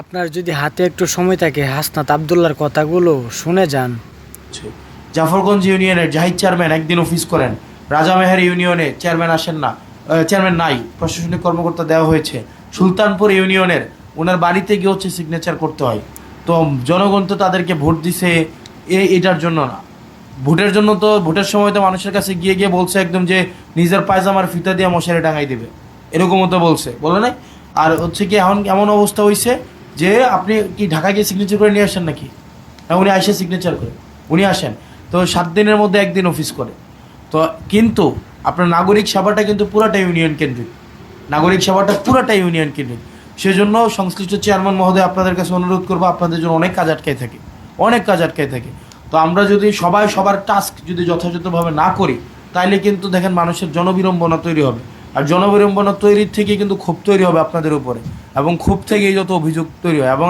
আপনার যদি হাতে একটু সময় থাকে হাসনাত আবদুল্লাহর কথাগুলো শুনে যান। জাফরগঞ্জ ইউনিয়নের জাহিদ চেয়ারম্যান একদিন অফিস করেন, রাজামেহের ইউনিয়নে চেয়ারম্যান আসেন না, চেয়ারম্যান নাই, প্রশাসনিক কর্মকর্তা দেওয়া হয়েছে। সুলতানপুর ইউনিয়নের ওনার বাড়িতে গিয়ে হচ্ছে সিগনেচার করতে হয়। তো জনগণ তো তাদেরকে ভোট দিছে এটার জন্য না, ভোটের জন্য। তো ভোটের সময় তো মানুষের কাছে গিয়ে গিয়ে বলছে একদম যে নিজের পায়জামার ফিতা দিয়ে মশারি টাঙাই দিবে, এরকমও তো বলছে, বলে নাই? আর হচ্ছে কি এখন এমন অবস্থা হয়েছে যে আপনি কি ঢাকা গিয়ে সিগনেচার করে নিয়ে আসেন নাকি? না, উনি আসে সিগনেচার করে, উনি আসেন তো 7 দিনের মধ্যে একদিন অফিস করে। তো কিন্তু আপনার নাগরিক সেবাটা কিন্তু পুরাটা ইউনিয়ন কেন্দ্রিক, নাগরিক সেবাটা পুরাটা ইউনিয়ন কেন্দ্রিক। সেজন্য সংশ্লিষ্ট চেয়ারম্যান মহোদয় আপনাদের কাছে অনুরোধ করবো, আপনাদের জন্য অনেক কাজ আটকায় থাকে, অনেক কাজ আটকায় থাকে। তো আমরা যদি সবাই সবার টাস্ক যদি যথাযথভাবে না করি, তাইলে কিন্তু দেখেন মানুষের জনবিড়ম্বনা তৈরি হবে। আর জনবিড়ম্বনা তৈরির থেকে কিন্তু ক্ষোভ তৈরি হবে আপনাদের উপরে, এবং ক্ষোভ থেকেই যত অভিযোগ তৈরি হয়। এবং